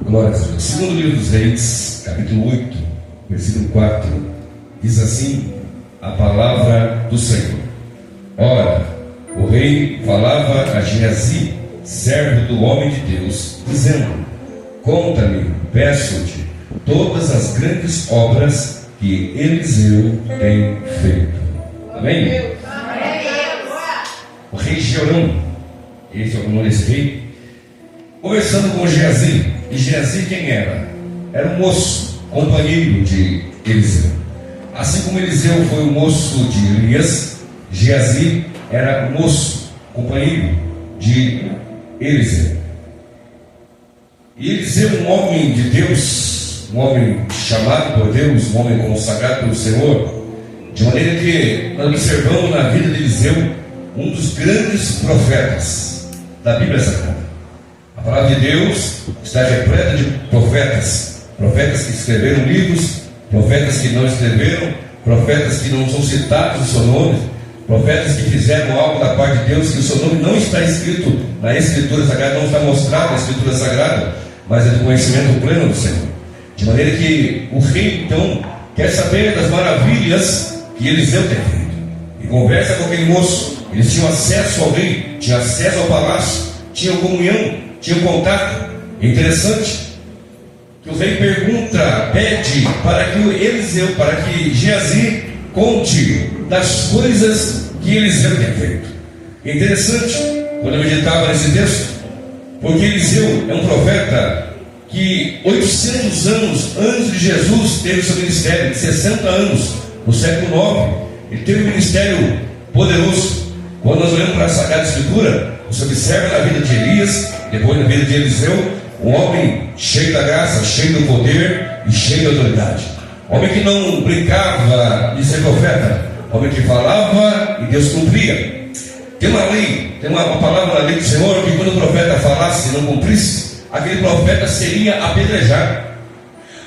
Glória a Deus. Segundo livro dos Reis, capítulo 8, versículo 4, diz assim a palavra do Senhor. Ora, o rei falava a Geazi, servo do homem de Deus, dizendo: conta-me, peço-te, todas as grandes obras que Eliseu tem feito. Amém? O rei Jeorão, esse é o nome desse rei, conversando com Geazi. E Geazi quem era? Era um moço, companheiro de Eliseu. Assim como Eliseu foi o moço de Elias, Geazi era o moço, companheiro de Eliseu. E Eliseu, um homem de Deus, um homem chamado por Deus, um homem consagrado pelo Senhor, de maneira que nós observamos na vida de Eliseu um dos grandes profetas da Bíblia Sagrada. A palavra de Deus está repleta de profetas, profetas que escreveram livros, profetas que não escreveram, profetas que não são citados o seu nome, profetas que fizeram algo da parte de Deus que o seu nome não está escrito na Escritura Sagrada, não está mostrado na Escritura Sagrada, mas é do conhecimento pleno do Senhor. De maneira que o rei então quer saber das maravilhas que Eliseu tem feito, e conversa com aquele moço. Eles tinham acesso ao rei, tinham acesso ao palácio, tinham comunhão, tinham contato. É interessante que o rei pergunta, pede para que Eliseu, para que Geazi conte das coisas que Eliseu tem feito. É interessante quando eu meditava nesse texto, porque Eliseu é um profeta que 800 anos antes de Jesus teve seu ministério, de 60 anos, no século IX, ele teve um ministério poderoso. Quando nós olhamos para a Sagrada Escritura, você observa na vida de Elias, depois na vida de Eliseu, um homem cheio da graça, cheio do poder e cheio de autoridade. Homem que não brincava de ser profeta, homem que falava e Deus cumpria. Tem uma lei, tem uma palavra na lei do Senhor, que quando o profeta falasse e não cumprisse, aquele profeta seria apedrejado.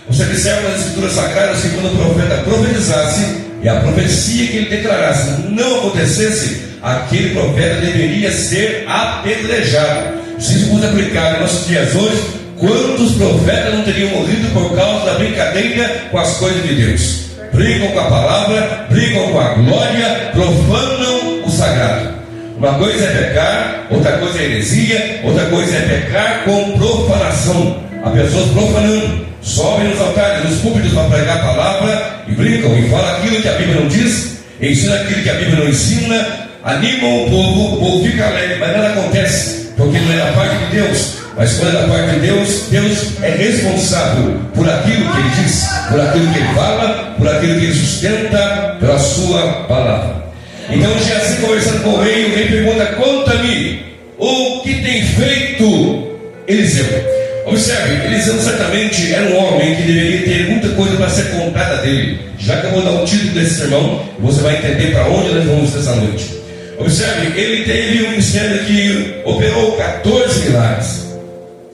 Você observa nas Escrituras Sagradas que quando o profeta profetizasse e a profecia que ele declarasse não acontecesse, aquele profeta deveria ser apedrejado. Se isso fosse aplicado em nossos dias hoje, quantos profetas não teriam morrido por causa da brincadeira com as coisas de Deus? Brincam com a palavra, brincam com a glória, profanam o sagrado. Uma coisa é pecar, outra coisa é heresia, outra coisa é pecar com profanação. Há pessoas profanando, sobem nos altares, nos púlpitos para pregar a palavra e brincam e falam aquilo que a Bíblia não diz, ensinam aquilo que a Bíblia não ensina, animam o povo fica alegre, mas nada acontece, porque não é da parte de Deus. Mas quando é da parte de Deus, Deus é responsável por aquilo que Ele diz, por aquilo que Ele fala, por aquilo que Ele sustenta pela sua palavra. Então, Geazi conversando com o rei pergunta: conta-me o que tem feito Eliseu. Observe, Eliseu certamente era um homem que deveria ter muita coisa para ser contada dele. Já que eu vou dar o título desse sermão, você vai entender para onde nós vamos nessa noite. Observe, ele teve um ministério que operou 14 milagres.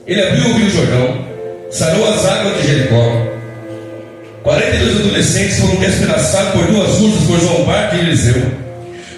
Ele abriu o Rio Jordão, sarou as águas de Jericó. 42 adolescentes foram despedaçados por 2 ursas por Zombarte e Eliseu.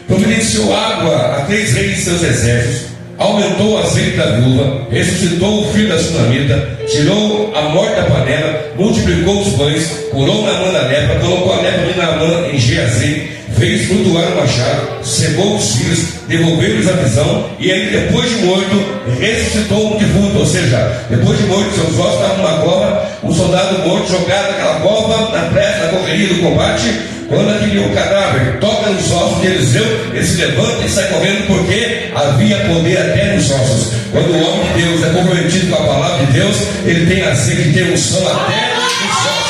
Providenciou água a 3 reis de seus exércitos, aumentou o azeite da viúva, ressuscitou o filho da sunamita, tirou a morte da panela, multiplicou os pães, curou Naamã da lepra, colocou a lepra de Naamã em Geazi, fez flutuar o machado, cegou os filhos, devolveu-lhes a visão, e ele, depois de morto, ressuscitou um defunto. Ou seja, depois de morto, seus ossos estavam numa cova, um soldado morto jogado naquela cova, na pressa, na correria do combate. Quando o cadáver toca nos ossos de Eliseu, ele se levanta e sai correndo, porque havia poder até nos ossos. Quando o homem de Deus é comprometido com a palavra de Deus, ele tem azeite, tem unção até nos ossos.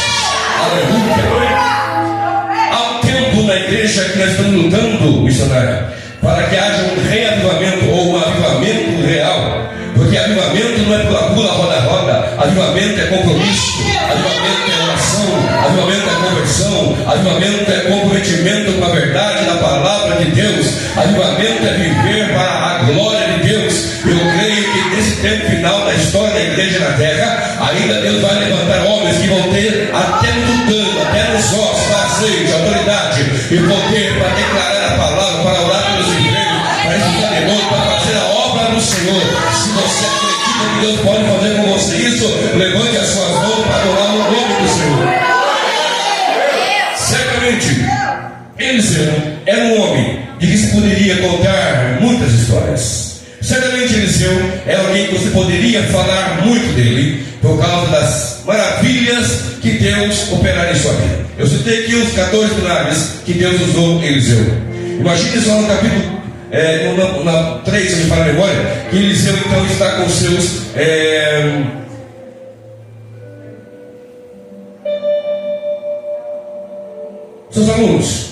Aleluia! Há um tempo na igreja que nós estamos lutando, missionário, para que haja um reavivamento ou um avivamento real. Porque avivamento não é pula-pula, roda-roda. Avivamento é compromisso, avivamento é oração, avivamento é conversão, avivamento é comprometimento com a verdade da palavra de Deus. Avivamento é viver para a glória de Deus. Eu creio que nesse tempo final da história da igreja na terra, ainda Deus vai levantar homens que vão ter até no tutano, até nos ossos, azeite, autoridade e poder para declarar a palavra, para orar pelos enfermos, para exultar demônios, para fazer a obra do Senhor. Se você acredita que Deus pode fazer com você isso, levante que você poderia falar muito dele por causa das maravilhas que Deus operará em sua vida. Eu citei aqui os 14 milagres que Deus usou Eliseu. Imagine só no capítulo 3, se eu me falar a memória, que Eliseu então está com seus alunos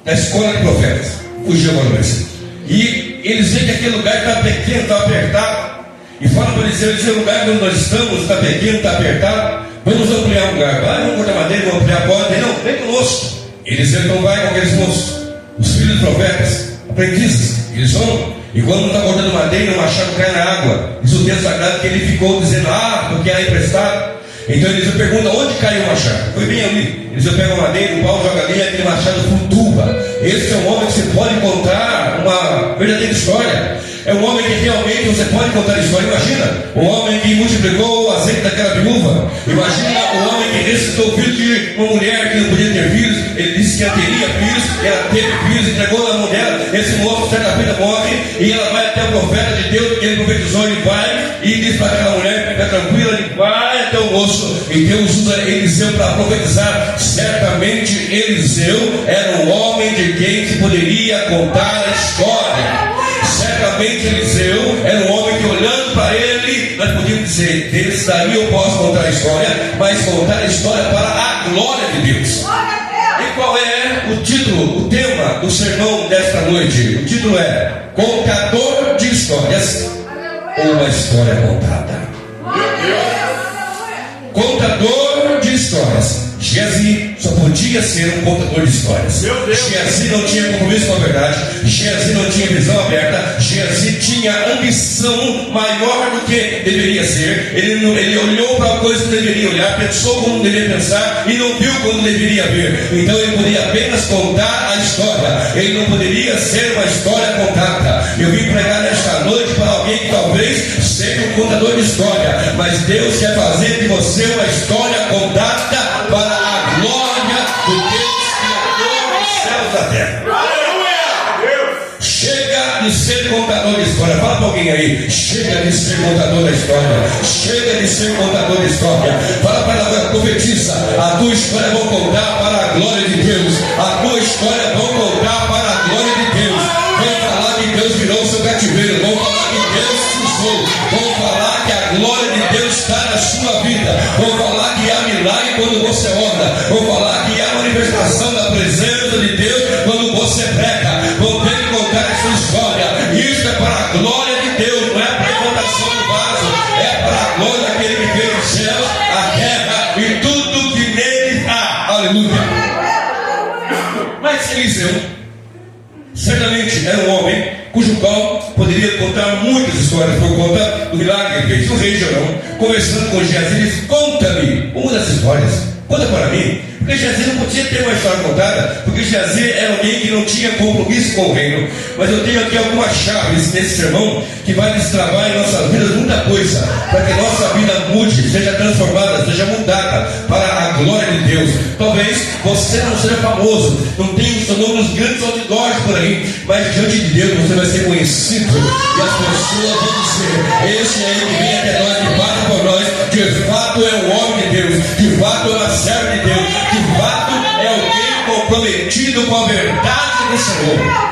da escola de profetas. Fugiu agora o versículo. E eles veem que aquele lugar está pequeno, está apertado. E fala para Eliseu: o lugar onde nós estamos está pequeno, está apertado. Vamos ampliar o lugar. Vai, vamos cortar madeira, vamos ampliar a porta. Não, vem conosco. Eliseu então vai com aqueles moços, os filhos de profetas, aprendizes. Eles vão. E quando não está cortando madeira, o machado cai na água. Diz o texto sagrado que ele ficou dizendo: porque era emprestado. Então Eliseu pergunta: onde caiu o machado? Foi bem ali. Eliseu pega a madeira, o pau joga ali, e aquele machado flutua. Esse é um homem que você pode contar uma verdadeira história. É um homem que realmente você pode contar a história. Imagina o homem que multiplicou o azeite daquela viúva. Imagina o homem que ressuscitou o filho de uma mulher que não podia ter filhos. Ele disse que ela teria filhos, ela teve filhos, entregou na mão dela. Esse moço certa feita morre e ela vai até o profeta de Deus, que ele profetizou. Ele vai e diz para aquela mulher: fica tranquila, ele vai até o moço. E Deus usa Eliseu para profetizar. Certamente Eliseu era um homem de quem se poderia contar a história. Certamente Eliseu era um homem que, olhando para ele, nós podíamos dizer: desse daí eu posso contar a história, mas contar a história para a glória de Deus. E qual é o título, o tema do sermão desta noite? O título é Contador de Histórias ou uma História Contada. Contador de Histórias. Geazi só podia ser um contador de histórias. Geazi não tinha compromisso com a verdade. Geazi não tinha visão aberta. Geazi tinha ambição maior do que deveria ser. Ele olhou para a coisa que deveria olhar, pensou como deveria pensar e não viu como deveria ver. Então ele poderia apenas contar a história. Ele não poderia ser uma história contada. Eu vim pregar nesta noite para alguém que talvez seja um contador de história, mas Deus quer fazer de você uma história contada para a glória do Deus Criador dos céus da terra. Aleluia! Chega de ser contador de história. Fala para alguém aí: chega de ser contador da história. Chega de ser contador de história. Fala para ela: profetiza, a tua história vou contar para a glória de Deus. A tua história vou contar para a glória de Deus. Vão falar que Deus virou o seu cativeiro. Vão falar que Deus te usou. Vão falar que a glória de Deus está na sua vida. Vão falar que há milagre quando você ora. Vão falar que há manifestação da presença de Deus quando você prega. Vão ter que contar a sua história. Isso é para a glória de Deus, não é para a contação do vaso. É para a glória daquele que fez os céus, a terra e tudo que nele há. Aleluia. Mas Eliseu certamente era um homem cujo qual poderia contar muitas histórias por conta do milagre que fez. O rei Jorão, conversando com Geazi, disse: conta-me uma das histórias, conta para mim. Porque Geazi não podia ter uma história contada, porque Geazi era alguém que não tinha compromisso com o reino. Mas eu tenho aqui algumas chaves nesse sermão que vai destravar em nossas vidas muita coisa, para que nossa vida mude, seja transformada, seja mudada para a glória de Deus. Talvez você não seja famoso, não tenha o seu nome nos grandes outdoors por aí, mas diante de Deus você vai ser conhecido e as pessoas vão dizer: esse aí que vem até nós, que passa por nós, de fato é um homem de Deus, de fato é uma serva de Deus, de fato é alguém comprometido com a verdade do Senhor.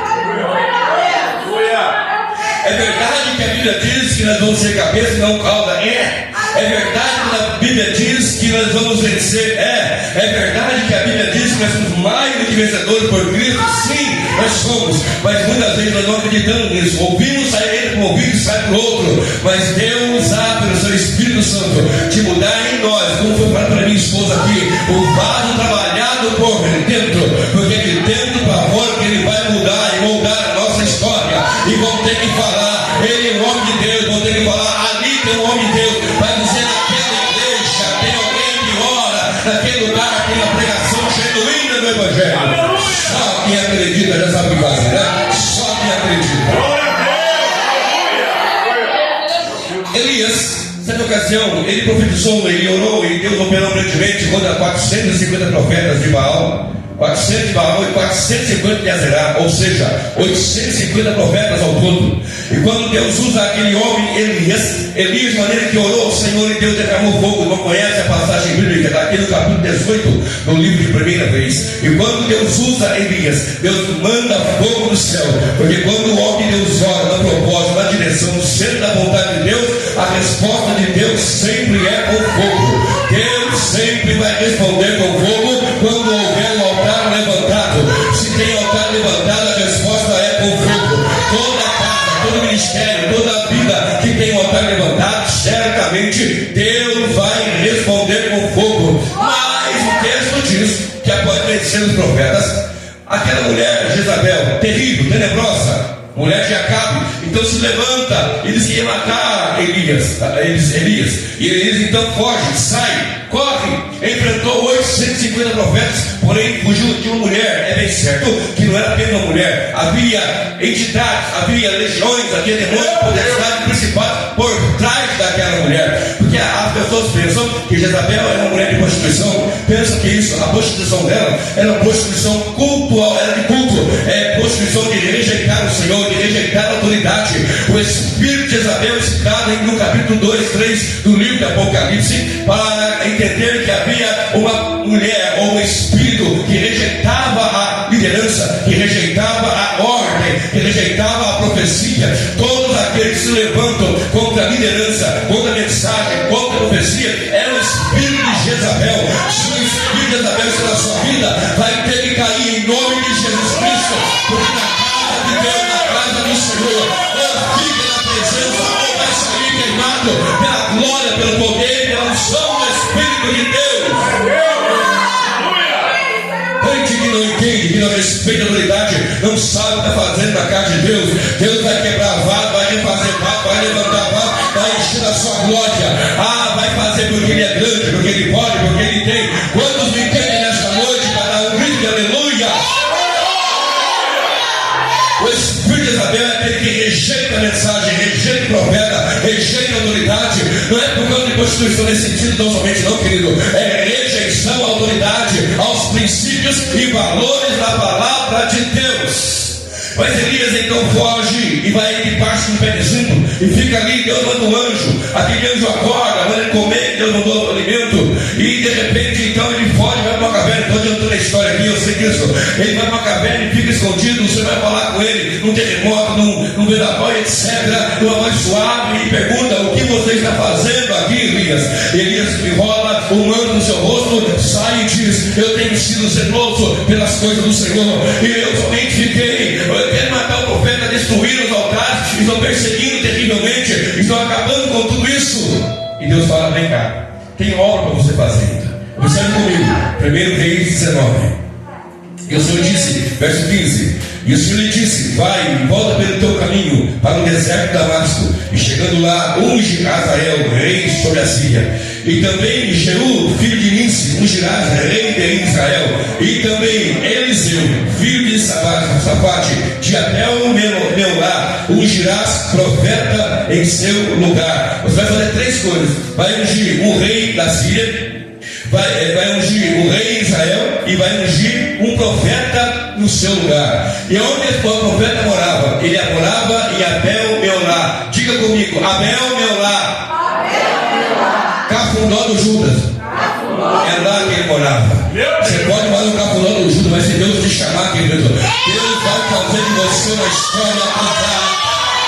É verdade que a Bíblia diz que nós vamos ser cabeça e não cauda? É verdade que a Bíblia diz que nós vamos vencer? É verdade que a Bíblia diz que nós somos mais do que vencedores por Cristo? Sim, nós somos. Mas muitas vezes nós não acreditamos nisso. Ouvimos, sai ele por um ouvido e sai por outro. Mas Deus há pelo seu Espírito Santo de mudar em nós, como foi para minha esposa aqui, o vaso trabalhado por dentro, porque de dentro para fora que ele vai mudar e moldar a nossa história. E vão ter que falar: ele é o homem de Deus. Vão ter que falar: ali tem um homem de Deus. Vai dizer: naquela igreja tem alguém que ora, naquele lugar tem uma pregação genuína do Evangelho. Só quem acredita já sabe o que fazer, né? Só quem acredita. Elias, certa ocasião, ele profetizou, ele orou e Deus operou grandemente contra 450 profetas de Baal. 400 de Baal e 450 de Azerá, ou seja, 850 profetas ao todo. E quando Deus usa aquele homem Elias de maneira que orou ao Senhor e Deus derramou fogo. Não conhece a passagem bíblica, está aqui no capítulo 18 do livro de Primeira Vez. E quando Deus usa Elias, Deus manda fogo do céu, porque quando o homem de Deus ora no propósito, na direção, no centro da vontade de Deus, a resposta de Deus sempre é com fogo. Deus sempre vai responder com fogo quando houver um altar levantado. Se tem altar levantado, a resposta é com fogo. Toda casa, todo ministério, toda vida que tem um altar levantado, certamente Deus vai responder com fogo. Mas o texto diz que após vencer os profetas, aquela mulher Jezabel, terrível, tenebrosa, mulher de Acabe, então se levanta e diz que ia matar Elias. E Elias então foge, sai, corre, enfrentou 850 profetas, porém fugiu de uma mulher. É bem certo que não era apenas uma mulher, havia entidades, havia legiões, havia demônios, potestades, principados por trás daquela mulher. Porque as pessoas pensam que Jezabel era uma mulher de prostituição, pensam que isso, a prostituição dela era uma prostituição cultual, era de culto, prostituição de rejeitar o Senhor, de rejeitar a autoridade. O espírito de Jezabel está no capítulo 2, 3 do livro de Apocalipse, para entender que havia uma mulher ou um espírito que rejeitava a liderança, que rejeitava a ordem, que rejeitava a profecia. Todos aqueles que se levantam contra a liderança, contra a mensagem, contra a profecia, é o espírito de Jezabel. Se o espírito de Jezabel está na sua vida, vai ter que cair em nome de Jesus Cristo, porque na casa de Deus, na casa do Senhor, ou fica na presença, ou vai sair queimado pela glória, pelo poder, pela unção do Espírito de Deus. Gente que não entende, que não respeita a autoridade, não sabe o que está fazendo na casa de Deus. Deus vai quebrar vaso, vai refazer vaso, vai levantar vaso, vai encher a sua glória. Vai fazer porque Ele é grande, porque Ele pode, porque Ele tem. Quantos me entendem nesta noite para dar um grito de aleluia? O Espírito de Isabel é aquele que rejeita a mensagem, rejeita o profeta, rejeita a autoridade. Não é por causa de prostituição nesse sentido, tão somente não, querido. É rejeição à autoridade, aos princípios e valores da palavra de Deus. Mas Elias então foge e vai debaixo de um pé de zimbro e fica ali. Deus manda um anjo, aquele anjo acorda, manda ele comer, Deus mandou o alimento, e de repente então ele foge, vai para uma caverna. Estou adiantando a história aqui, eu sei disso. Ele vai para uma caverna e fica escondido. Você vai falar com ele num terremoto, num vendaval, etc., numa voz suave, e pergunta: o que você está fazendo aqui, Elias? Elias enrola o manto no seu rosto, sai e diz: eu tenho sido zeloso pelas coisas do Senhor, e eu somente fiquei querendo matar o profeta, destruir os altares, estão perseguindo terrivelmente, estão acabando com tudo isso. E Deus fala: vem cá, tem obra para você fazer. Observe comigo, 1 Reis 19. E o Senhor disse, verso 15: e o Senhor lhe disse: vai e volta pelo teu caminho para o deserto de Damasco, e chegando lá, unge Azael, rei sobre a Síria. E também Jeú, filho de Níci, ungirás rei de Israel. E também Eliseu, filho de Safate, de Abel Meolá, ungirás profeta em seu lugar. Você vai fazer três coisas: vai ungir um rei da Síria, vai ungir o rei Israel, e vai ungir um profeta no seu lugar. E onde o profeta morava? Ele morava em Abel Meolá. Diga comigo: Abel Meolá. Cafundó do Judas. É lá que ele morava. Você pode morar no Cafundó do Judas, mas se Deus te chamar, querido, Deus vai fazer de você uma história a contar.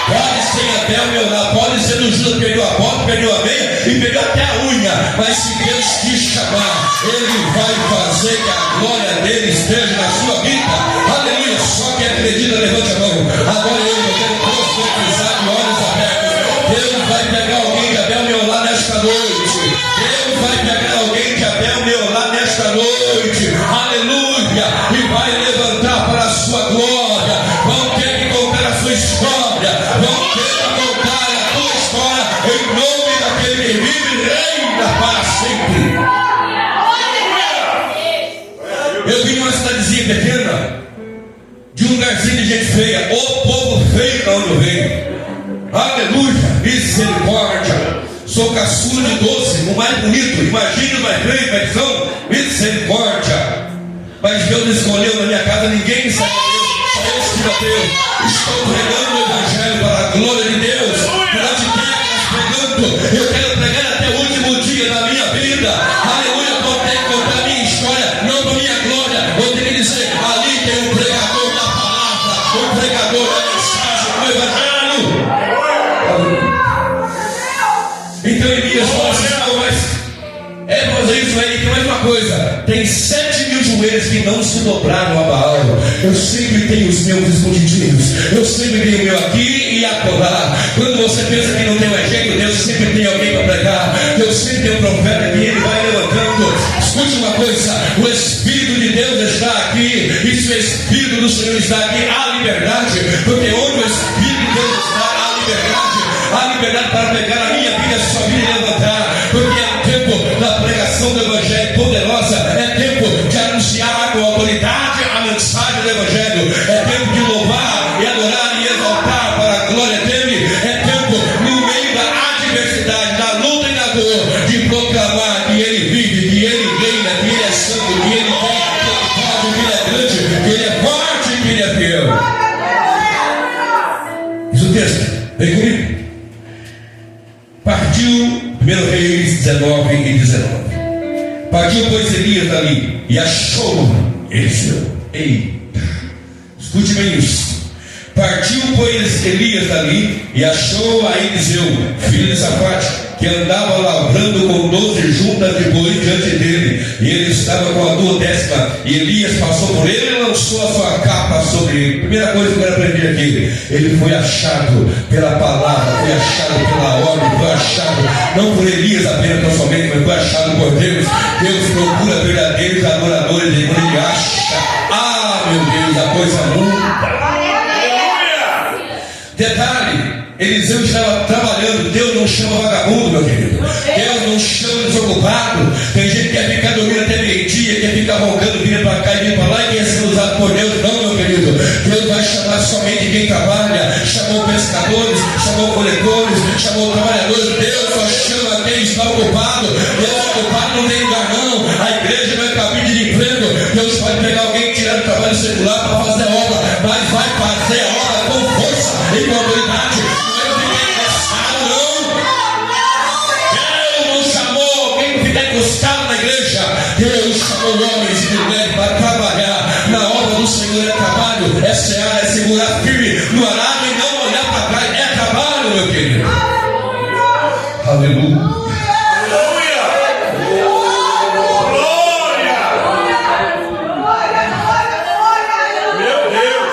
Pode ser até o meu lado, pode ser do Judas, perdeu a bota, perdeu a meia e perdeu até a unha. Mas se Deus te chamar, Ele vai fazer que a glória dele esteja na sua vida. Aleluia. Só quem acredita, levante a mão. Agora eu quero profetizar de olhos abertos. Deus vai pegar alguém de Abel Meolá nesta noite. Deus vai pegar alguém de Abel Meolá nesta noite. Aleluia. E vai levantar para a sua glória. Vão ter que contar a sua história. Vão ter que contar a tua história em nome daquele que vive e reina para sempre. Eu vim numa cidadezinha pequena, de um lugarzinho de gente feia. O povo feio da onde eu venho. Aleluia, misericórdia. Sou caçula de 12, o mais bonito. Imagine o mais feio, mas são misericórdia. Mas Deus escolheu na minha casa, ninguém sabe Deus, só eu estive a Deus. Estou pregando o Evangelho para a glória de Deus. Para onde quer que nós pregando, eu quero pregar até o último dia da minha vida. Aleluia, vou ter que contar a minha história, não para a minha glória. Vou ter que dizer, ali tem um pregador da palavra, um pregador da mensagem do Evangelho. Então Elias fala assim, mas é fazer isso aí, tem mais uma coisa. Tem 7.000 joelhos que não se dobraram a Baal. Eu sempre tenho os meus escondidinhos. Eu sempre tenho o meu aqui e acolá. Quando você pensa que não tem mais jeito, Deus sempre tem alguém para pregar. Deus sempre tem um profeta que ele vai levantando. Escute uma coisa, o Espírito de Deus está aqui. E se o Espírito do Senhor está aqui, há liberdade. Porque onde o Espírito de Deus está, há liberdade. Há liberdade para pregar a minha vida, a sua vida e levantar. Porque é o tempo da pregação do Evangelho poderosa. É tempo de anunciar com autoridade a mensagem do Evangelho. É tempo de louvar e adorar e exaltar para a glória dele. É tempo, no meio da adversidade, da luta e da dor, de proclamar que ele vive, que ele reina, que ele é santo, que ele tem, que ele é grande, que ele é forte, que ele é fiel. Diz o texto, vem comigo. Partiu 1 Reis 19 e 19. Partiu, pois, Elias dali e achou Eliseu. Eita, escute bem isso. Partiu, pois, Elias dali e achou a Eliseu, filho de Safate, que andava lavrando com 12 juntas de bois diante dele, e ele estava com a 12ª, e Elias passou por ele e lançou a sua capa sobre ele. Primeira coisa que eu quero aprender aqui, ele foi achado pela palavra, foi achado pela ordem, foi achado não por Elias apenas tão somente, mas foi achado por Deus. Deus procura verdadeiros adoradores, e quando ele acha, meu Deus, a coisa muda. Detalhe, Eliseu estava trabalhando. Deus não chama vagabundo, meu querido. Deus não chama desocupado. Tem gente que quer ficar dormindo até meio-dia, quer ficar roncando, vindo para cá e vindo para lá e quer ser usado por Deus. Não, meu querido. Deus vai chamar somente quem trabalha. Chamou pescadores, chamou coletores, chamou trabalhadores. Deus só chama quem está ocupado. Desocupado não tem lugar não. A igreja não é cabide de emprego. Deus pode pegar alguém e tirar do trabalho secular para fazer a obra, mas vai fazer a obra com força e com autoridade. Encostado na igreja, Deus chamou homens e mulheres para trabalhar na obra do Senhor. É trabalho, é seara, é segurar firme no arado e não olhar para trás. É trabalho, meu querido. Aleluia. Meu Deus.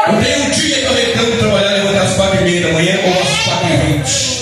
Não tem um dia que eu reclamo trabalhar, levantar às 4h30 da manhã ou às 4h20.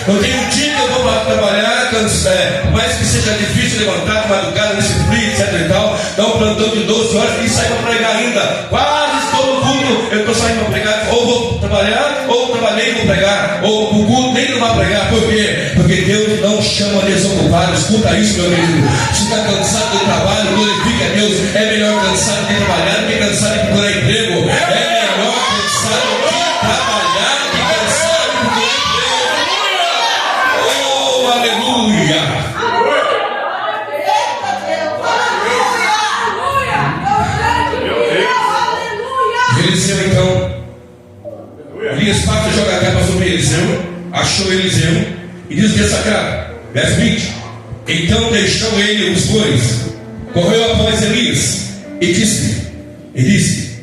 Não tem um dia que eu vou para trabalhar, por mais que seja difícil levantar de madrugada nesse frio, etc e tal, dá um plantão de 12 horas e sai para pregar ainda. Quase todo culto eu estou saindo para pregar, ou vou trabalhar, ou trabalhei e vou pregar, ou o culto nem não vai pregar. Por quê? Porque Deus não chama desocupado. Escuta isso, meu querido. Se está cansado do trabalho, glorifica a Deus. É melhor cansado de trabalhar do que cansado de procurar emprego. É melhor cansado de trabalhar do que cansado de procurar emprego. Oh, aleluia! Eliseu, então, Elias passa e joga a capa sobre Eliseu, achou Eliseu e diz que é sacrado. Verso 20. Então deixou ele os bois, correu após Elias e disse: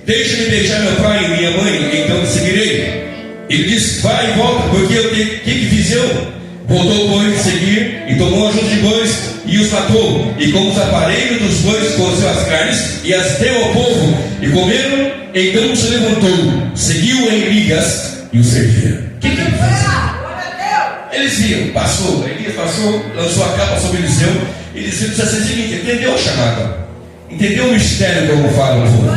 deixa-me deixar meu pai e minha mãe, então te seguirei. Ele disse: vai e volta, porque eu tenho que fiz eu. Voltou, pois, seguir, e tomou a junta de bois e os matou, e com os aparelhos dos bois cozeu as carnes e as deu ao povo, e comeram. Então se levantou, seguiu Elias e o servia. O que ele fez? Eles viram, passou, Elias passou, lançou a capa sobre Eliseu. Eliseu disse assim: seguinte, entendeu a chamada? Entendeu o mistério que eu vou falar no povo?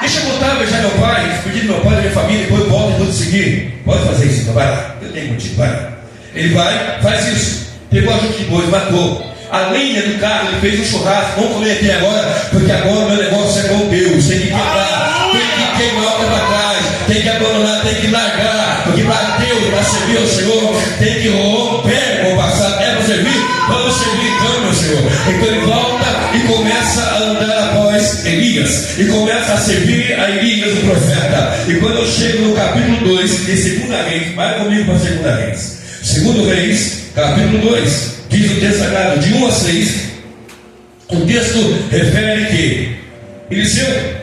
Deixa eu voltar a beijar meu pai, despedir do meu pai, da minha família, depois eu volto e vou te seguir. Pode fazer isso, então, vai lá, eu tenho contigo, vai lá. Ele vai, faz isso, pegou a junta de bois, matou. A lenha do carro, ele fez um churrasco. Vamos comer aqui agora, porque agora o meu negócio é com Deus. Tem que quebrar, tem que queimar para trás, tem que abandonar, tem que largar. Porque para Deus, para servir ao Senhor, tem que romper com o passado. É para servir? Vamos servir então, meu Senhor. Então ele volta e começa Elias e começa a servir a Elias, o profeta. E quando eu chego no capítulo 2 de 2 Reis, vai comigo para 2 Reis. 2 Reis, capítulo 2, diz o texto sagrado, de 1 a 6. O texto refere que Eliseu,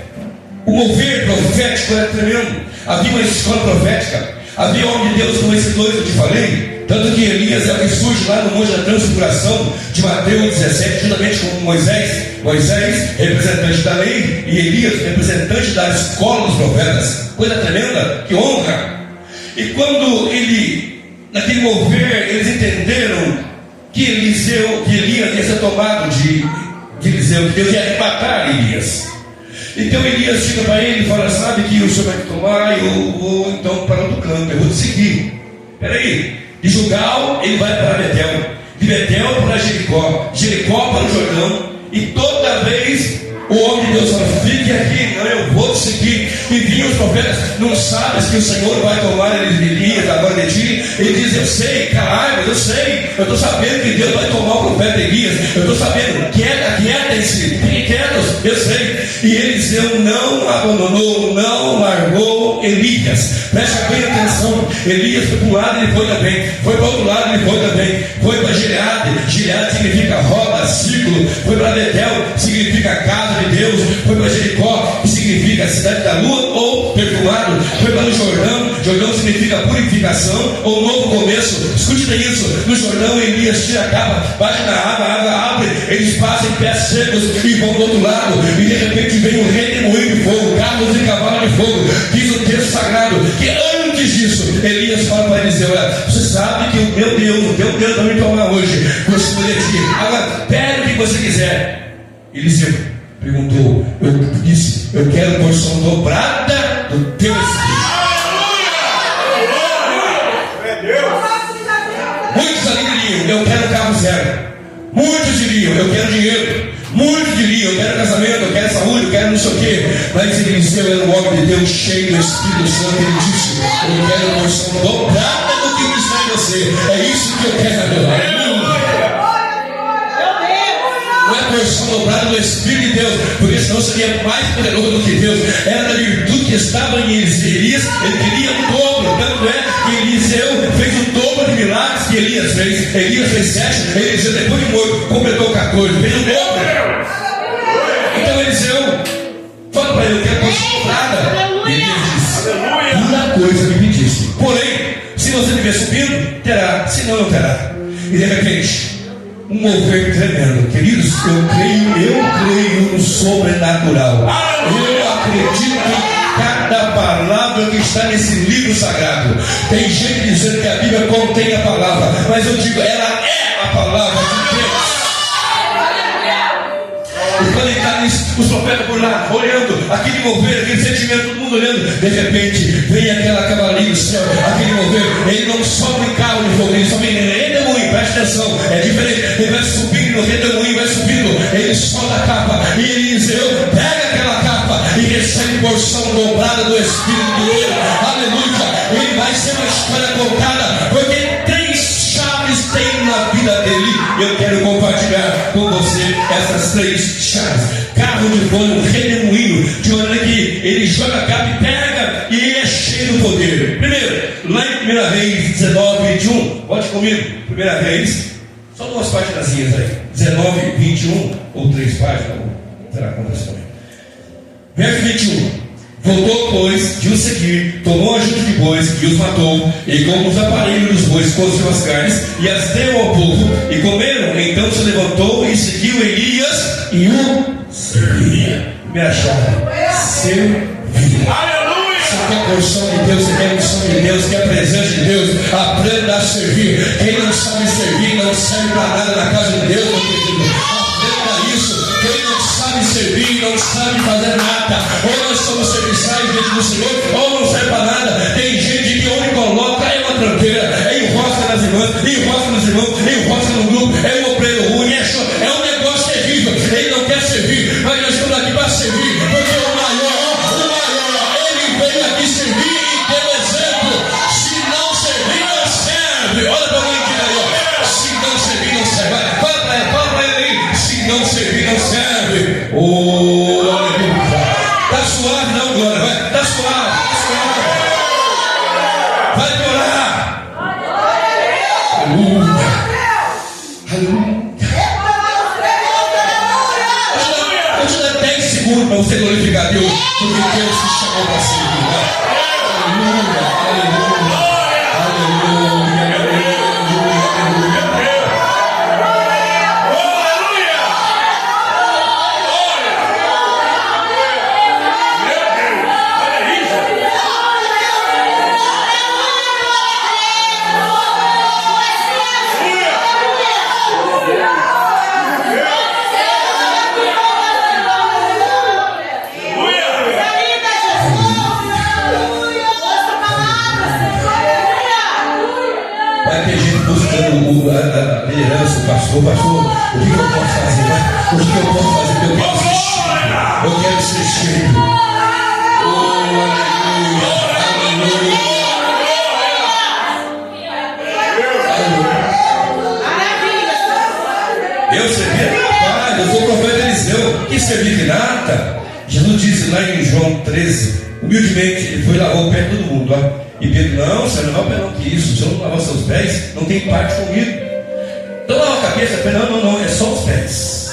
o mover profético era tremendo. Havia uma escola profética, havia homem de Deus como esses dois que eu te falei. Tanto que Elias é o que surge lá no Monte da Transfiguração de Mateus 17, juntamente com Moisés. Moisés, representante da lei, e Elias, representante da escola dos profetas. Coisa tremenda, que honra. E quando naquele mover, eles entenderam que Elias ia ser tomado de Eliseu, que Deus ia arrebatar Elias. Então Elias chega para ele e fala: sabe que o senhor vai me tomar, eu vou então para outro canto, eu vou te seguir. Peraí. De Gilgal ele vai para Betel, de Betel para Jericó, Jericó para o Jordão. E toda vez o homem de Deus fala: fique aqui, não, eu vou te seguir. E vinham os profetas: não sabes que o Senhor vai tomar Elias agora de ti? Ele diz: eu sei, caralho, eu sei, eu estou sabendo que Deus vai tomar o profeta Elias, eu estou sabendo, quietem-se, fiquem quietos, eu sei. E Eliseu não abandonou, não largou Elias. Presta bem atenção. Elias foi para um lado, ele foi também. Foi para o outro lado, ele foi também. Foi para Gileade. Gileade significa roda, círculo. Foi para Betel, significa casa de Deus. Foi para Jericó, que significa cidade da lua ou perfumado. Foi para o Jordão. Jordão significa purificação ou novo começo. Escute bem isso. No Jordão, Elias tira a capa, bate na água, a água abre. Eles passam em pés secos e vão do outro lado. E de repente vem um redemoinho de fogo, carros e cavalos de fogo. Diz o texto sagrado que antes disso, Elias fala para Eliseu: você sabe que o teu Deus vai me tomar hoje. Você poderia dizer: agora pede o que você quiser. Eliseu perguntou, disse: eu quero porção dobrada do teu espírito. Muitos ali diriam: eu quero carro zero. Muitos diriam: eu quero dinheiro. Muitos diriam: eu quero casamento, eu quero saúde, eu quero não sei o quê. Mas Eliseu era um homem de Deus cheio do Espírito Santo. Ele disse: eu quero porção dobrada do que está em você. É isso que eu quero. Não é porção dobrada do Espírito de Deus, porque senão seria mais poderoso do que Deus. Era a virtude que estava em Elias. Ele queria o dobro. Tanto é que Eliseu fez o dobro de milagres que Elias fez. Elias fez 7, Eliseu depois de morto completou 14, fez o dobro. Então Eliseu fala para ele: eu quero porção dobrada. E Elias disse: uma coisa me pediste, porém, se você estiver subindo, terá, senão não terá. E de repente, um mover tremendo. Queridos, eu creio no sobrenatural. Eu acredito em cada palavra que está nesse livro sagrado. Tem gente dizendo que a Bíblia contém a palavra, mas eu digo, ela é a palavra de Deus. E quando ele está nisso, os profetas por lá, olhando, aquele mover, aquele sentimento, todo mundo olhando. De repente, vem aquela cavalinha do céu, aquele mover. Ele não sobe em carro de fogo, ele sobe em redemoinho, presta atenção, é diferente. Ele vai subindo no redemoinho, vai subindo, ele solta a capa. E Eliseu pega aquela capa e recebe porção dobrada do Espírito de Deus. Aleluia! Ele vai ser uma história contada, porque 3 chaves tem na vida dele. Eu quero compartilhar com você essas 3 chaves. Carro de fogo, redemoinho, de maneira que ele joga a capa e pega, e é cheio do poder. Primeiro, lá em 1 Reis 19, 21, volte comigo. 1 Reis, só 2 páginas aí, 19, 21, ou 3 páginas, será quantas também? Verso 21. Voltou, pois, de os seguir, tomou a junta de bois e os matou, e com os aparelhos dos bois coziu as carnes e as deu ao povo, e comeram. Então se levantou e seguiu Elias e o servia. Primeira chave: servia. Aleluia! Você quer porção de Deus, você quer missão de Deus, quer presença de Deus, aprenda a servir. Quem não sabe servir não serve para nada na casa de Deus, meu querido. Aprenda isso. Quem não sabe servir não sabe fazer nada. Ou nós somos serviçais diante do Senhor, ou não serve para nada. Tem gente que onde coloca é uma tranqueira, é enrosca nas irmãs, enrosca nos irmãos, enrosca no grupo, é um obreiro ruim, é um negócio terrível. Ele não quer servir, mas nós estamos aqui para servir, porque o maior, ele veio aqui servir e deu exemplo. Se não servir, não serve. Olha para mim aqui, aí. Se não servir, não serve. Fala para ele aí. Se não servir, não serve. Oh, aleluia. Aleluia. Eu te dou 10 segundos para você glorificar Deus, porque Deus te chamou para servir. Aleluia, aleluia, aleluia, aleluia, aleluia. Vai ter gente buscando a liderança, o pastor, o que eu posso fazer? O que eu posso fazer? Eu quero ser cheio. Oh, aleluia, aleluia. Eu servi, pai, eu sou o profeta Eliseu, que servi de nada. Jesus disse lá em João 13, humildemente, ele foi e lavou o pé de todo mundo, ó. E Pedro, não, você não lava o pé não, que isso, se eu não lavar seus pés, não tem parte comigo. Então lava a cabeça, não, é só os pés.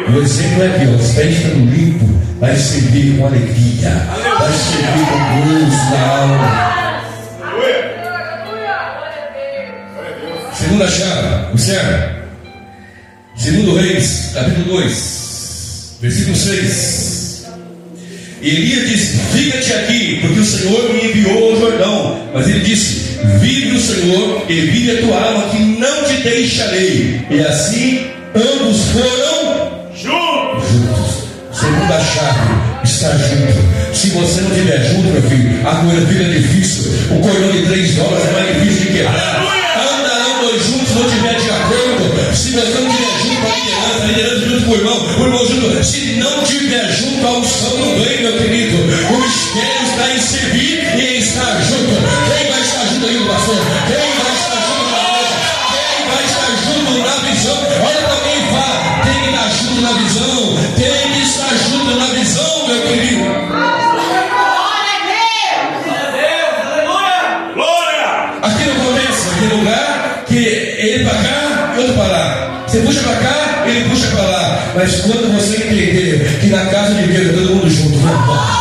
O exemplo é que os pés estão limpos, vai servir com alegria, vai servir com luz na alma. Segunda chave, observa. Segundo Reis, capítulo 2, versículo 6. Elias disse: fica-te aqui, porque o Senhor me enviou ao Jordão. Mas ele disse: vive o Senhor e vive a tua alma, que não te deixarei. E assim ambos foram juntos. Segunda chave, estar junto. Se você não estiver junto, meu filho, a coisa fica difícil. O cordão de 3 dólares é mais difícil de quebrar. Andarão dois juntos, não estiver de acordo. Se você não estiver junto com a liderança junto com o irmão junto. Se não estiver junto, a unção não vem, meu querido. O mistério está em servir e em estar junto. Quem vai estar junto aí, pastor? Quem vai estar junto na igreja? Quem vai estar junto na visão? Olha também e fala: tem que estar junto na visão. Tem que estar junto na visão, meu querido. Aqui não começa aquele lugar que ele para cá e outro para lá. Você puxa para cá, ele puxa para lá. Mas quando você entender que na casa de Deus é todo mundo junto, vamos lá.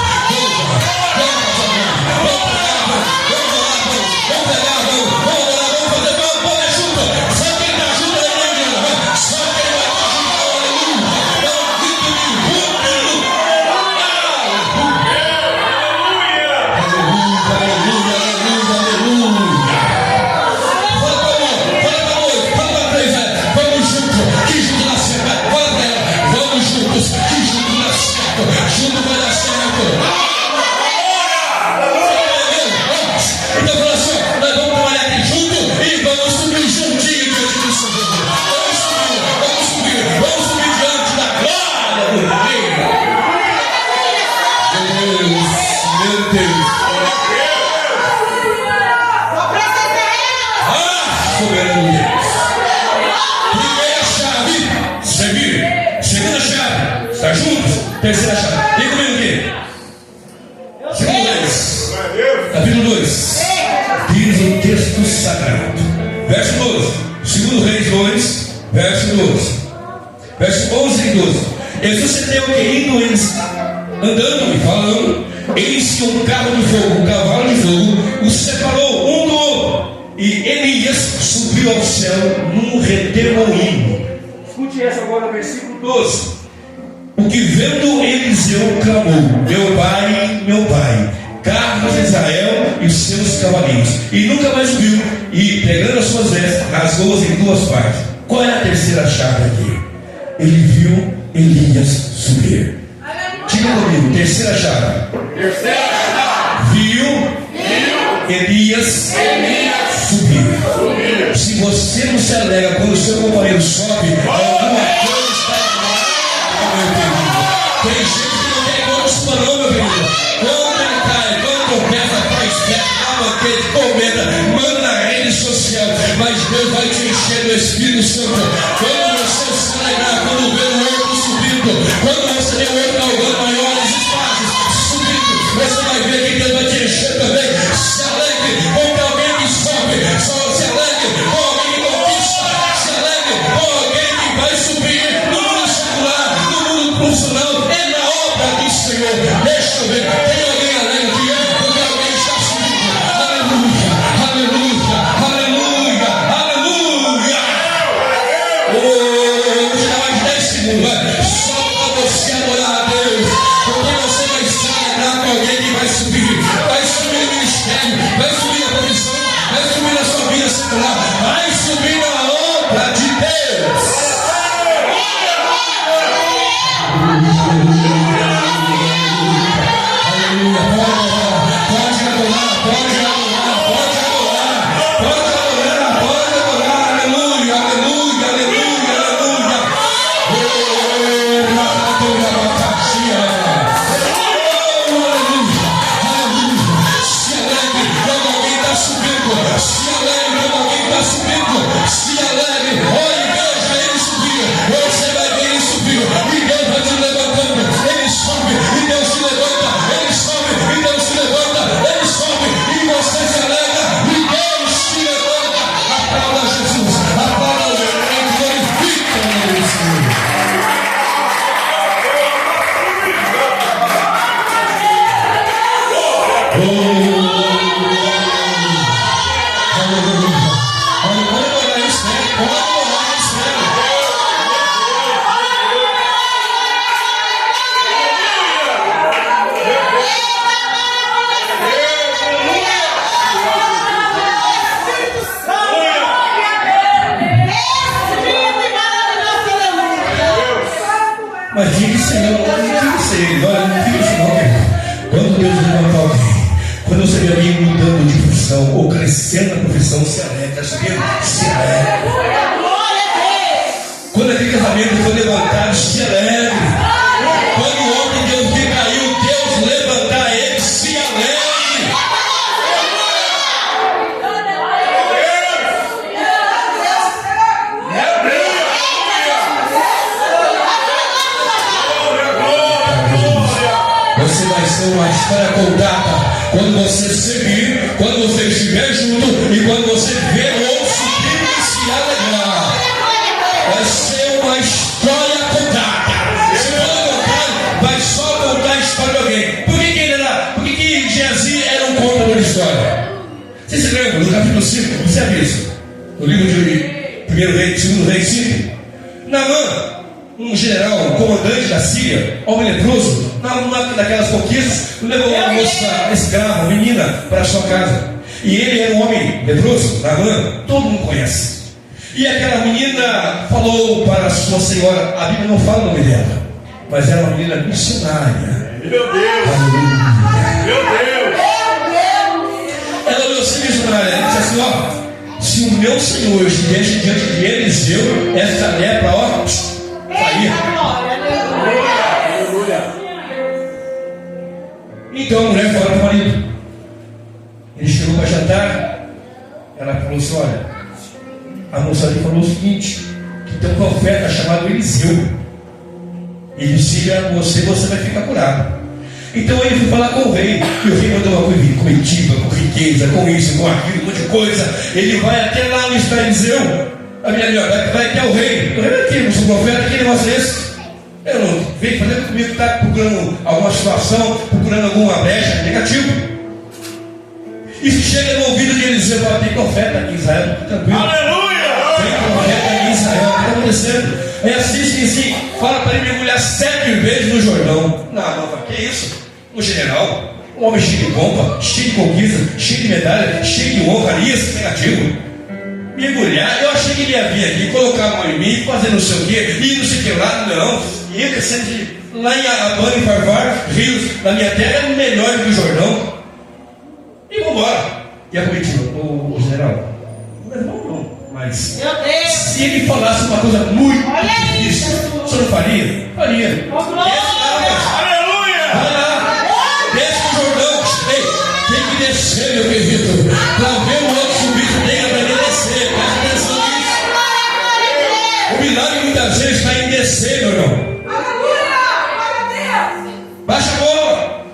Terceira chave. Vem comigo aqui. Segundo Reis, capítulo 2. Diz o texto sagrado. Verso 12. Segundo Reis 2, verso 12. Verso 11 e 12. E sucedeu que indo eles andando e falando, eis que um carro de fogo, um cavalo de fogo, os separou um do outro. E Elias subiu ao céu num redemoinho. Escute essa agora, versículo 12. O que vendo Eliseu clamou: meu pai, carros de Israel e os seus cavalinhos. E nunca mais o viu. E pegando as suas vestes, rasgou-as em 2 partes. Qual é a terceira chave aqui? Ele viu Elias subir. Diga comigo, terceira chave. Viu Elias subir. Se você não se alegra quando o seu companheiro sobe, alguma coisa está errada, meu querido. Tem gente que não tem igual os não, meu querido. Quando ele cai, quando tropeça, faz festa, dá banquete, comenta, manda na rede social. Mas Deus vai te encher do Espírito Santo. Quando você se alegrar, quando vê o outro subindo, quando você vê o outro galgando maiores espaços subindo, você vai ver que Deus vai te encher também. Se alegre com alguém que sobe, só se alegre com alguém que Mas diga Senhor, não diga Senhor, olha, não diga isso não. Quando Deus levanta alguém, quando você vê alguém mudando de profissão ou crescendo na profissão, se alegra, se alegra. Quando aquele casamento foi levantado, se alegre. Quando o homem de Deus que caiu, Deus levantar ele, se alegre. Você vai ser uma história contada quando você seguir, quando você estiver junto e quando você ver o outro subir e se alegrar. Vai ser uma história contada. Se for contar, vai só contar a história de alguém. Por que Geazi era um contador de história? Você se lembra no capítulo 5? Você avisa isso? No livro de 1 Rei, 2 Rei 5. Naamã, um general, um comandante da Síria, homem leproso, numa daquelas conquistas, levou uma moça escrava, uma menina, para a sua casa. E ele era um homem leproso, Naamã, todo mundo conhece. E aquela menina falou para a sua senhora, a Bíblia não fala o nome dela, mas era uma menina missionária. Meu Deus! Meu Deus! Ela olhou assim, missionária, ela disse assim, ó, se o meu Senhor estivesse diante de Eliseu, essa lepra, ó, saía. Então a mulher falou para o marido. Ele chegou para jantar. Ela falou assim, olha, a moça ali falou o seguinte, que tem um profeta chamado Eliseu. Ele siga você, você vai ficar curado. Então ele foi falar com o rei. E o rei mandou uma comitiva, com riqueza, com isso, com aquilo, um monte de coisa. Ele vai até lá no estado de Eliseu. A minha vai até o rei. O rei vai aqui, eu sou profeta, que negócio é esse? Eu não venho fazendo comigo que está procurando alguma situação, procurando alguma brecha, negativo. E chega no ouvido de Eliseu, fala, tem profeta aqui em Israel, tranquilo. Aleluia! Tem profeta aqui em Israel, o que está acontecendo? Aí assiste assim, fala para ele mergulhar 7 vezes no Jordão. Não, que isso? Um general, um homem cheio de pompa, cheio de conquista, cheio de medalha, cheio de honra, isso, negativo. Mergulhar, eu achei que ele ia vir aqui, colocar a mão em mim, fazer não sei o quê, e não sei o que lá, não. E ele descendo lá em Abana e Farvar, rios, na minha terra, é melhor que o Jordão. E vamos embora. E a comitiva, o general, não, mas se ele falasse uma coisa muito difícil, o senhor não faria? Faria. Aleluia! Vai lá, desce o Jordão. Ei, tem que descer, meu querido, para ver o outro subir, tem que aprender a descer. Presta atenção nisso. O milagre muitas vezes está em descer, meu irmão. Baixa a bola.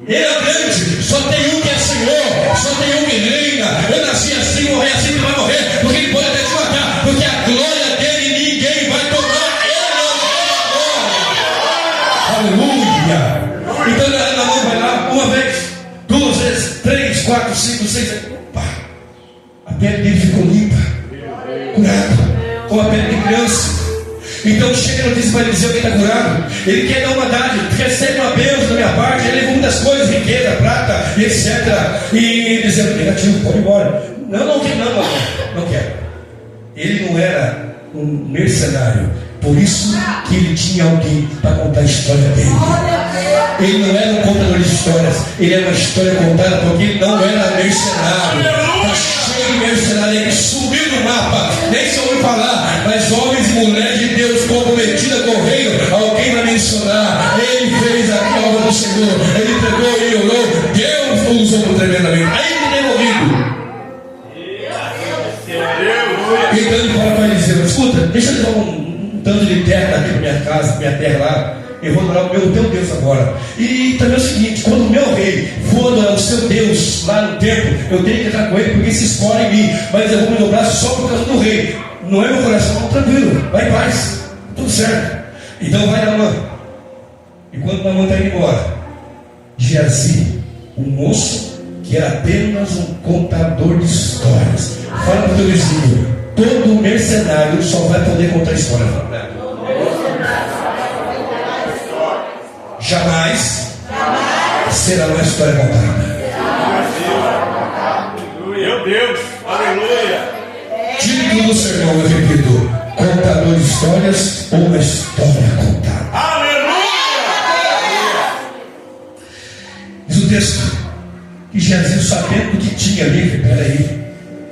Ele é grande. Só tem um que é Senhor. Só tem um que reina. Eu nasci assim, morrer assim, ele vai morrer. Porque ele pode até te matar. Porque a glória dele ninguém vai tomar. Ele é aleluia. Então na mão vai lá uma vez, 2 vezes, 3, 4, 5, 6. Opa. A pele dele ficou limpa. Curado. Com a pele de criança. Então chega a notícia para Eliseu que está curado. Ele quer dar uma dádiva, recebe uma bênção da minha parte. Ele levou muitas coisas, riqueza, prata, etc. E Eliseu, negativo, pode ir embora. Não quero. Ele não era um mercenário. Por isso que ele tinha alguém para contar a história dele. Ele não era um contador de histórias, ele era uma história contada porque ele não era mercenário. Está cheio de mercenário, ele subiu no mapa, nem se ouviu falar, mas homens e mulheres de Deus comprometidos com o reino, alguém vai mencionar. Ele fez aqui a obra do Senhor, ele pregou, ele orou, Deus o usou tremendamente. Aí ele tem morrido. Então ele fala para Eliseu: escuta, deixa eu dar um tanto de terra aqui para minha casa, minha terra lá. Eu vou adorar o meu teu Deus agora. E também é o seguinte: quando o meu rei for adorar o seu Deus lá no templo, eu tenho que entrar com ele porque se escolhe em mim. Mas eu vou me dobrar só por causa do rei. Não é meu coração, não, tranquilo, vai em paz, tudo certo. Então vai Naamã. E quando Naamã está indo embora, Geazi, um moço que era apenas um contador de histórias, fala para o teu vizinho: todo mercenário só vai poder contar história. Jamais será uma história contada. Meu Deus, aleluia. Título do sermão, meu querido: contador de histórias ou uma história contada. Aleluia. Diz o texto que Geazi, sabendo do que tinha ali,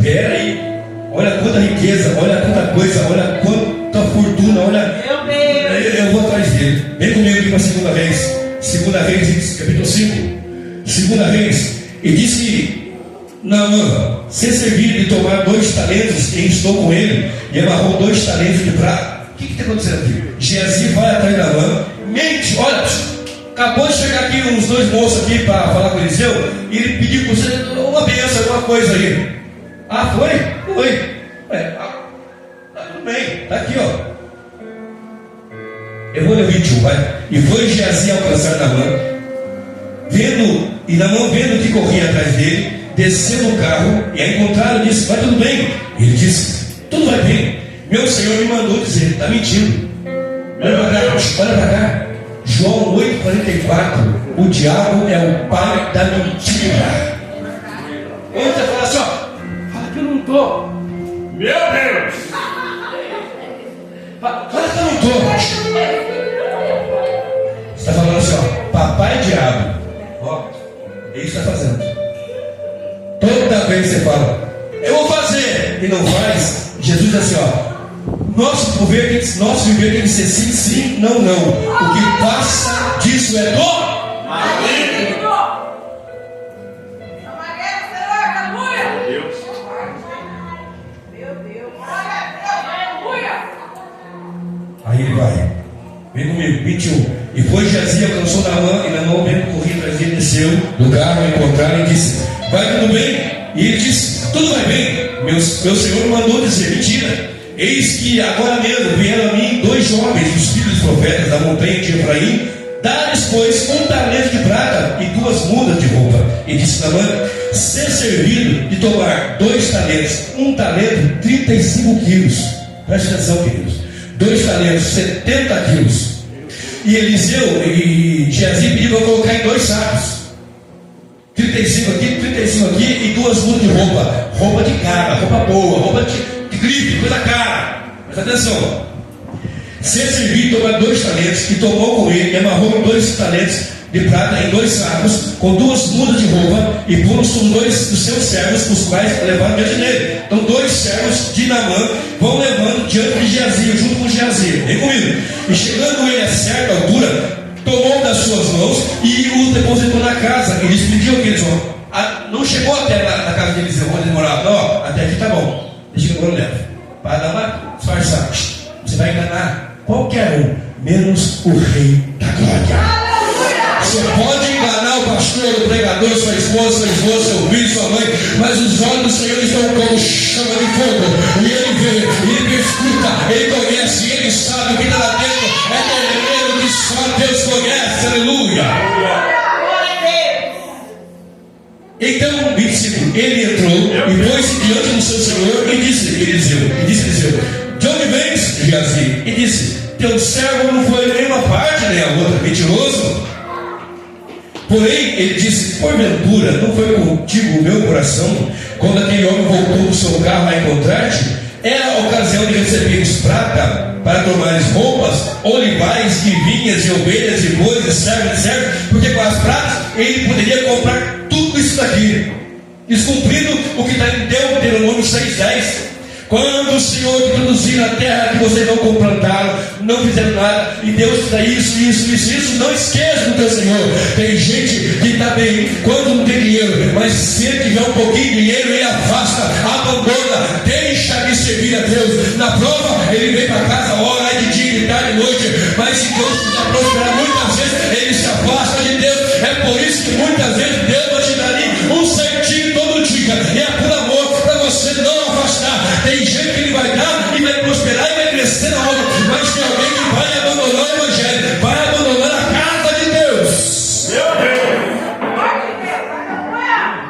peraí, olha quanta riqueza, olha quanta coisa, olha quanta fortuna, olha. Eu vou atrás dele. Vem comigo aqui para Segunda Reis, capítulo 5. Segunda Reis, e disse Naamã: ser servido de tomar 2 talentos, quem estou com ele, e amarrou 2 talentos de prata. O que está acontecendo aqui? Geazi vai atrás de Naamã, mente, olha, acabou de chegar aqui uns 2 moços aqui para falar com Eliseu, e ele pediu para você uma bênção, alguma coisa aí. Ah, foi? Foi. Tá tudo bem, está aqui, ó. Eu vou ler o 21, vai. E foi Geazi alcançar Naamã, e Naamã vendo que corria atrás dele, desceu no carro e a encontraram e disse: vai tudo bem? Ele disse: tudo vai bem. Meu Senhor me mandou dizer. Está mentindo. Olha para cá. João 8,44. O diabo é o pai da mentira. Quando você fala assim, ó, fala que eu não estou. Meu Deus. Fala que eu não estou. Você está falando assim, ó, papai diabo. Ó, é isso que está fazendo. Toda vez que você fala, eu vou fazer, e não faz, Jesus diz assim, ó, nosso viver tem que ser sim, sim, não, não. O que passa disso é do maligno. Aí ele vai. Vem comigo, 21. E foi Geazi, alcançou Naamã, e Naamã vendo corria atrás dele, desceu do carro, encontraram e disse: vai tudo bem? E ele disse: tudo vai bem. Meu Senhor me mandou dizer: mentira. Eis que agora mesmo vieram a mim 2 jovens, os filhos dos profetas da montanha de Efraim, dar-lhes, pois, 1 talento de prata e 2 mudas de roupa. E disse Naamã: ser servido de tomar 2 talentos, 1 talento, 35 quilos. Preste atenção, queridos. 2 talentos, 70 quilos. E Eliseu e Geazi pediram para colocar em 2 sacos. 35 aqui e 2 mudas de roupa. Roupa de cara, roupa boa, roupa de grife, coisa cara. Presta atenção. Ser servido tomar 2 talentos, e tomou com ele, e amarrou 2 talentos de prata em 2 sacos, com 2 mudas de roupa, e pôs com 2 dos seus servos, os quais levaram diante dele. Então 2 servos de Naamã vão levando diante de Geazi, junto com Geazi. Vem comigo. E chegando ele a certa altura, tomou das suas mãos e o depositou na casa. E lhes pediu que eles não chegou até na casa de Eliseu, onde ele morava. Não, até aqui tá bom. Deixa que eu levo. Para dar uma disfarçada. Você vai enganar qualquer um, menos o Rei da Glória. Você pode enganar o pastor, o pregador, sua esposa, seu filho, sua mãe, mas os olhos do Senhor estão como chama de fogo. E ele vê, ele escuta, ele conhece, ele sabe o que está lá dentro. É terreno que só Deus conhece. Aleluia. Então, 25, ele entrou e pôs-se diante do seu senhor e disse Eliseu: de onde vens, Geazi? E disse: teu servo não foi nenhuma parte nem a outra. Mentiroso. Porém, ele disse: porventura não foi contigo o meu coração, quando aquele homem voltou do seu carro a encontrar-te? Era a ocasião de receberes prata para tomares roupas, olivais e vinhas e ovelhas e bois e servos, porque com as pratas ele poderia comprar tudo isso daqui, descumprindo o que está em Deuteronômio 6,10. Quando o Senhor te introduzir na terra que vocês não plantaram, não fizeram nada, e Deus te dá isso, não esqueça do teu Senhor. Tem gente que está bem quando não tem dinheiro, mas se ele tiver um pouquinho de dinheiro, ele afasta, abandona, deixa de servir a Deus. Na prova, ele vem para casa, ora de dia, de tarde, de noite, mas se Deus quiser prosperar, muitas vezes ele se afasta de Deus. É por isso que muitas vezes Deus vai te dar ali um centinho todo dia, e é por amor, para você não afastar. Tem gente que ele vai dar e vai prosperar e vai crescer na obra, mas tem alguém que vai abandonar o Evangelho, vai abandonar a casa de Deus.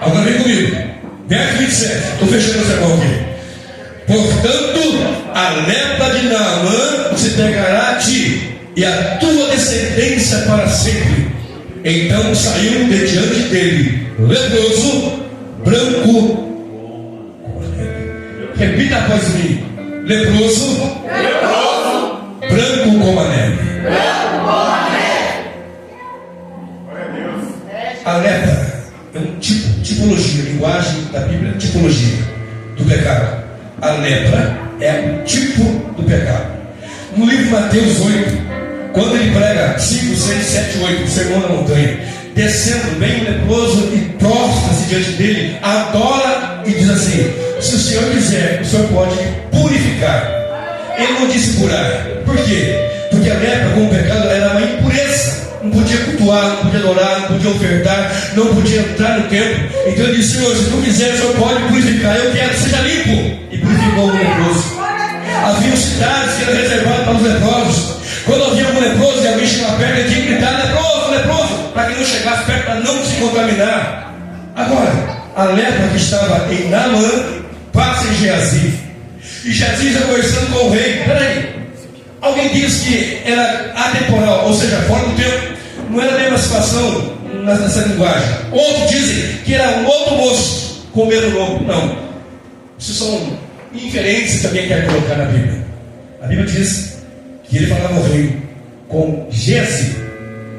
Agora vem comigo, verso 27, estou fechando o sermão aqui. Portanto, a lepra de Naamã se pegará a ti e a tua descendência para sempre. Então saiu de diante dele leproso, branco. Repita após mim: leproso, branco como a neve. A lepra é um tipologia, linguagem da Bíblia, tipologia do pecado. A lepra é um tipo do pecado. No livro de Mateus 8, quando ele prega 5, 6, 7, 8, o sermão da montanha, descendo bem o leproso e prostra-se diante dele, adora e diz assim: se o Senhor quiser, o Senhor pode purificar. Ele não disse curar. Por quê? Porque a lepra, como pecado, era uma impureza. Não podia cultuar, não podia adorar, não podia ofertar, não podia entrar no templo. Então ele disse: Senhor, se tu quiser, o Senhor pode purificar. Eu quero que seja limpo. E purificou o leproso. Havia cidades que eram reservadas para os leprosos. Quando havia um leproso e alguém chegava perto, ele tinha que gritar: leproso, leproso, para que não chegasse perto, para não se contaminar. Agora, a lepra que estava em Naamã passa em Geazi. E Geazi já conversando com o rei. Peraí, alguém diz que era atemporal, ou seja, fora do tempo. Não era a mesma situação nessa linguagem. Outros dizem que era um outro moço com o mesmo nome. Não, isso são inferências que alguém quer colocar na Bíblia. A Bíblia diz que ele falava ao rei com Geazi,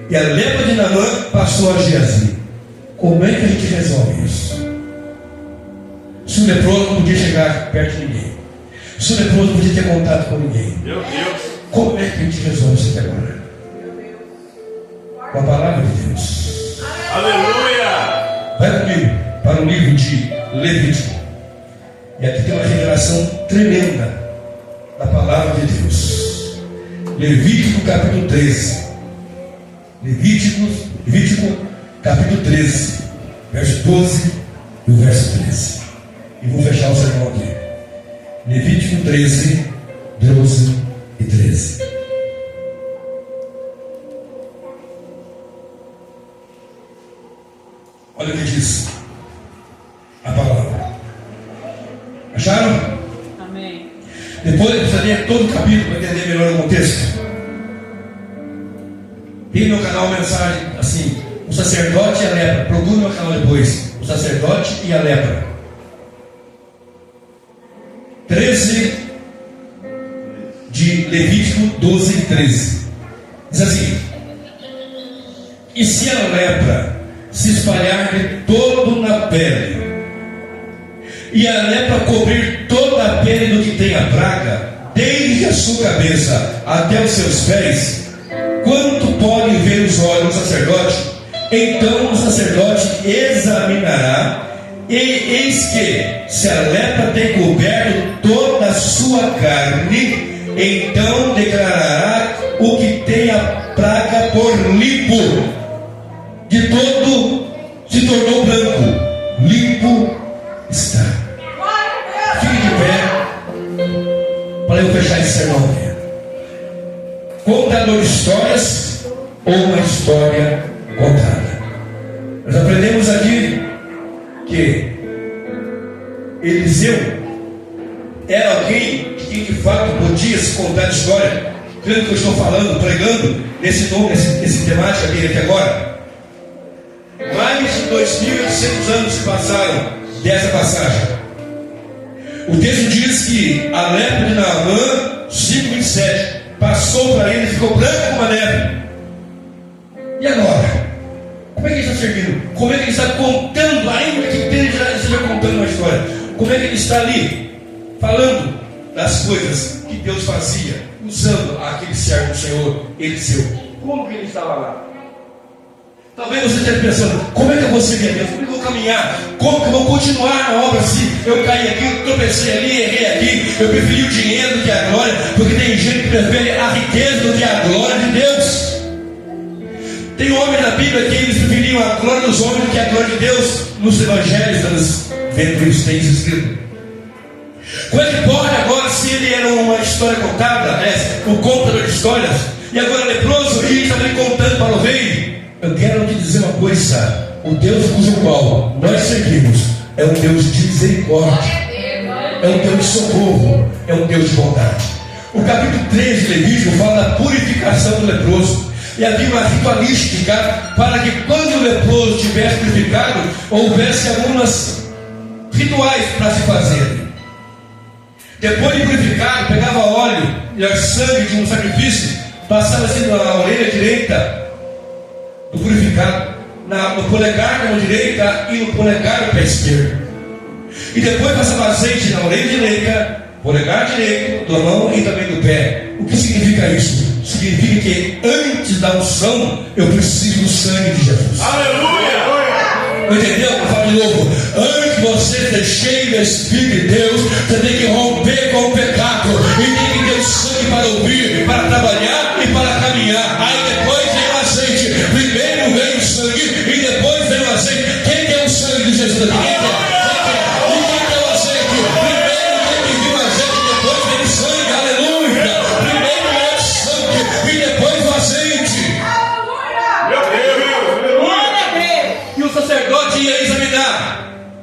e a lepra de Naamã passou a Geazi. Como é que a gente resolve isso? Se o leproso não podia chegar perto de ninguém, se o leproso não podia ter contato com ninguém, Meu Deus, como é que a gente resolve isso aqui agora? Com a palavra de Deus. aleluia. Vai comigo para o livro de Levítico. E aqui tem uma revelação tremenda da palavra de Deus. Levítico capítulo 13. Levítico capítulo 13, verso 12 e o verso 13. E vou fechar o sermão aqui. Levítico 13, 12 e 13. Olha o que diz a palavra. Acharam? Amém. Depois eu precisaria ler todo o capítulo para entender melhor o contexto. Tem no meu canal uma mensagem assim: o sacerdote e a lepra. Procure no meu canal depois. O sacerdote e a lepra. 13 de Levítico 12 e 13. Diz assim: e se a lepra se espalhar de todo na pele, e a lepra cobrir toda a pele do que tem a praga, desde a sua cabeça até os seus pés, quanto podem ver os olhos do sacerdote? Então o sacerdote examinará, e eis que, se a lepra tem coberto toda a sua carne, então declarará o que tem a praga por limpo. De todo se tornou branco, limpo está. Fique de pé para eu fechar esse sermão. Contador de histórias ou uma história contada. Nós aprendemos aqui que Eliseu era alguém que de fato podia se contar de história. Creio que eu estou falando, pregando nesse temática dele aqui agora. Mais de 2.800 anos se passaram dessa passagem. O texto diz que a lepra de Naamã, 5:27, passou para ele e ficou branco como a neve. E agora? Como é que ele está servindo? Como é que ele está contando, ainda que ele esteja contando uma história? Como é que ele está ali, falando das coisas que Deus fazia, usando aquele servo do Senhor, Eliseu? Como que ele estava lá? Talvez você esteja pensando, como é que eu vou seguir a Deus? Como é que eu vou caminhar? Como que eu vou continuar na obra se eu caí aqui, eu tropecei ali, errei aqui, eu preferi o dinheiro do que a glória? Porque tem gente que prefere a riqueza do que a glória de Deus. Tem homens na Bíblia que eles preferiam a glória dos homens do que a glória de Deus. Nos evangelhos, nós vendo isso, tem isso escrito. Como é que pode agora, se ele era uma história contada, o contador de histórias, e agora leproso, e estava ali contando para o rei? Eu quero te dizer uma coisa: o Deus cujo qual nós servimos é um Deus de misericórdia, é um Deus de socorro, é um Deus de bondade. O capítulo 3 de Levítico fala da purificação do leproso. E havia uma ritualística para que quando o leproso tivesse purificado, houvesse algumas rituais para se fazer. Depois de purificado, pegava óleo e o sangue de um sacrifício, passava assim na orelha direita do purificado, no polegar da mão direita e no polegar do pé esquerdo. E depois passava azeite na orelha direita, polegar direito da mão e também do pé. O que significa isso? Significa que antes da unção eu preciso do sangue de Jesus. Aleluia! Entendeu? Vou falar de novo. Antes de você ser cheio do Espírito de Deus, você tem que romper com o pecado e tem que ter o sangue para ouvir, para trabalhar e para caminhar. Aí depois vem o azeite. Primeiro vem o sangue e depois vem o azeite. Quem quer o sangue de Jesus? Quem quer?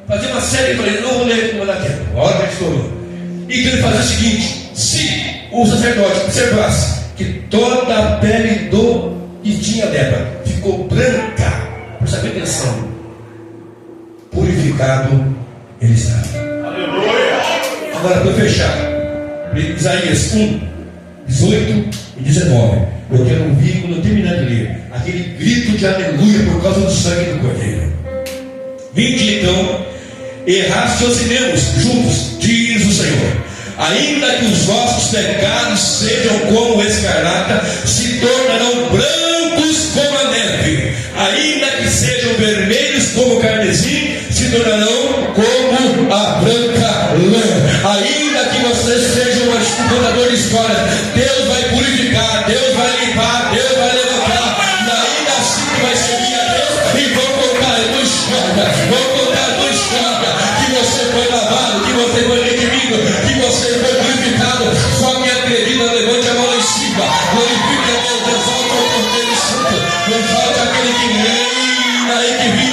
Fazia uma série de coisas, não vou ler, não vou dar tempo, a hora que estourou. E que ele fazia o seguinte: se o sacerdote observasse que toda a pele do que tinha lepra ficou branca, presta bem atenção, purificado ele estava. Aleluia! Agora para fechar, Isaías 1, 18 e 19. Eu quero ouvir, quando eu terminar de ler, aquele grito de aleluia por causa do sangue do Cordeiro. Vinde então e raciocinemos juntos, diz o Senhor. Ainda que os vossos pecados sejam como escarlata, se tornarão brancos como a neve. Ainda que sejam vermelhos como carmesim, se tornarão como a branca lã. Ainda que vocês sejam um contador de histórias, Deus vai purificar, Deus vai limpar, Deus vai levantar. E ainda assim vai servir a Deus e vão contar a tua história. Vão contar a tua história. Que você foi lavado, que você foi redimido, que você foi purificado. Só quem acredita, levante a mão lá em cima. Glorifique a Deus, exalta o Cordeiro Santo. Exalta aquele que reina e que vive.